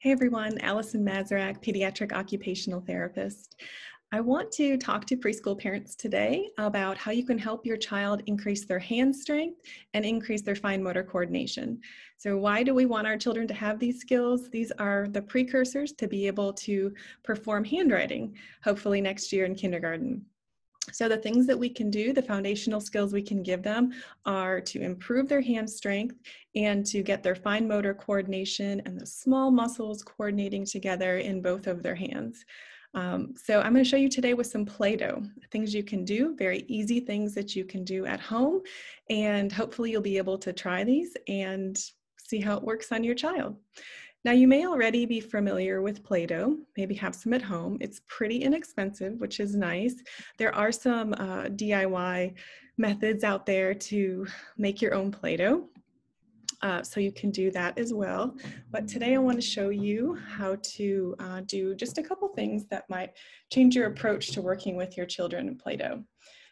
Hey everyone, Allison Mazarak, pediatric occupational therapist. I want to talk to preschool parents today about how you can help your child increase their hand strength and increase their fine motor coordination. So why do we want our children to have these skills? These are the precursors to be able to perform handwriting, hopefully next year in kindergarten. So the things that we can do, the foundational skills we can give them are to improve their hand strength and to get their fine motor coordination and the small muscles coordinating together in both of their hands. So I'm going to show you today with some Play-Doh, things you can do, very easy things that you can do at home, and hopefully you'll be able to try these and see how it works on your child. Now, you may already be familiar with Play-Doh, maybe have some at home. It's pretty inexpensive, which is nice. There are some DIY methods out there to make your own Play-Doh, so you can do that as well. But today I want to show you how to do just a couple things that might change your approach to working with your children in Play-Doh.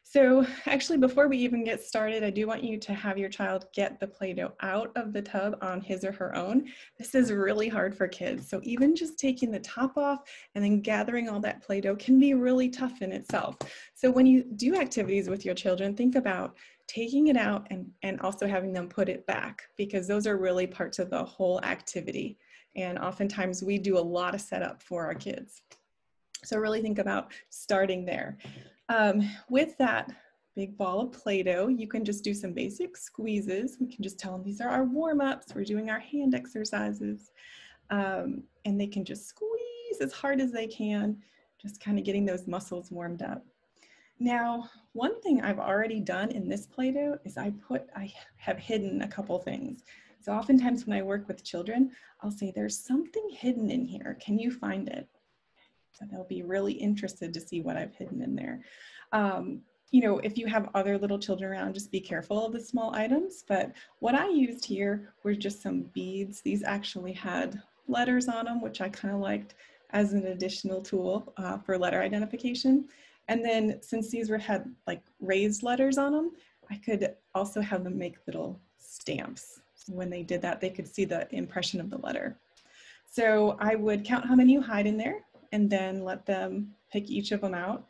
So actually, before we even get started, I do want you to have your child get the Play-Doh out of the tub on his or her own. This is really hard for kids. So even just taking the top off and then gathering all that Play-Doh can be really tough in itself. So when you do activities with your children, think about taking it out and also having them put it back, because those are really parts of the whole activity. And oftentimes we do a lot of setup for our kids. So really think about starting there. With that big ball of Play-Doh, you can just do some basic squeezes. We can just tell them these are our warm-ups. We're doing our hand exercises. And they can just squeeze as hard as they can, just kind of getting those muscles warmed up. Now, one thing I've already done in this Play-Doh is I have hidden a couple things. So oftentimes when I work with children, I'll say, there's something hidden in here. Can you find it? So they'll be really interested to see what I've hidden in there. You know, if you have other little children around, just be careful of the small items. But what I used here were just some beads. These actually had letters on them, which I kind of liked as an additional tool for letter identification. And then since these had like raised letters on them, I could also have them make little stamps. So when they did that, they could see the impression of the letter. So I would count how many you hide in there, and then let them pick each of them out.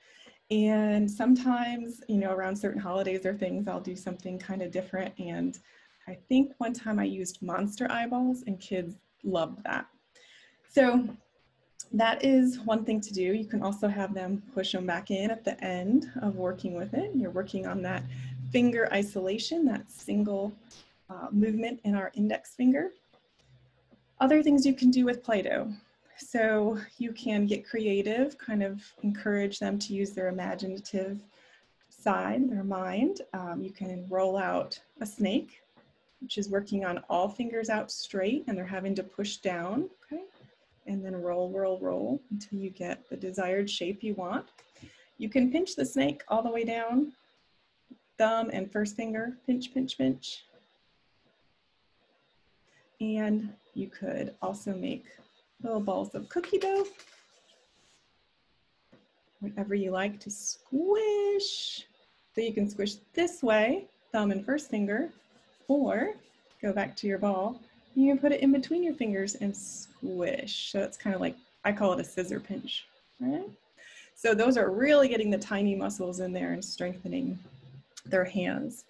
And sometimes, you know, around certain holidays or things, I'll do something kind of different. And I think one time I used monster eyeballs and kids loved that. So that is one thing to do. You can also have them push them back in at the end of working with it. You're working on that finger isolation, that single movement in our index finger. Other things you can do with Play-Doh. So you can get creative, kind of encourage them to use their imaginative side, their mind. You can roll out a snake, which is working on all fingers out straight, and they're having to push down, okay? And then roll, roll, roll until you get the desired shape you want. You can pinch the snake all the way down, thumb and first finger, pinch, pinch, pinch. And you could also make little balls of cookie dough, whatever you like to squish. So you can squish this way, thumb and first finger, or go back to your ball. You can put it in between your fingers and squish. So it's kind of like, I call it a scissor pinch, right? So those are really getting the tiny muscles in there and strengthening their hands.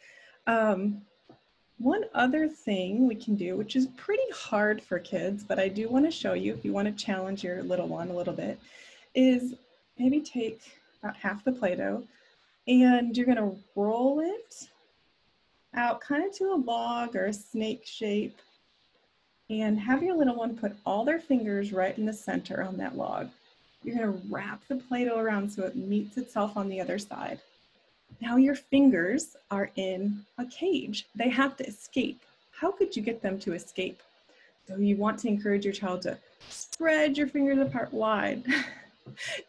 One other thing we can do, which is pretty hard for kids, but I do want to show you if you want to challenge your little one a little bit, is maybe take about half the Play-Doh and you're going to roll it out kind of to a log or a snake shape, and have your little one put all their fingers right in the center on that log. You're going to wrap the Play-Doh around so it meets itself on the other side. Now your fingers are in a cage. They have to escape. How could you get them to escape? So you want to encourage your child to spread your fingers apart wide.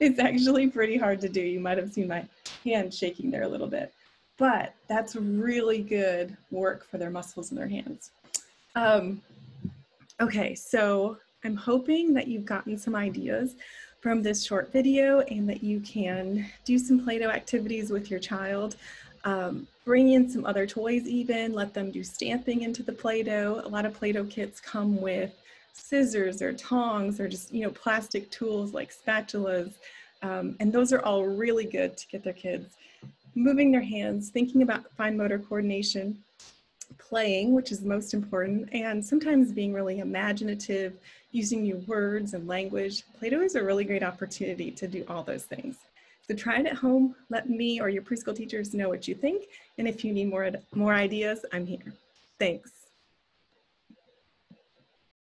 It's actually pretty hard to do. You might have seen my hand shaking there a little bit, but that's really good work for their muscles in their hands. Okay, so I'm hoping that you've gotten some ideas from this short video and that you can do some Play-Doh activities with your child. Bring in some other toys even, let them do stamping into the Play-Doh. A lot of Play-Doh kits come with scissors or tongs or just, plastic tools like spatulas. And those are all really good to get their kids moving their hands, thinking about fine motor coordination, playing, which is most important, and sometimes being really imaginative, using new words and language. Play-Doh is a really great opportunity to do all those things. So try it at home. Let me or your preschool teachers know what you think. And if you need more ideas, I'm here. Thanks.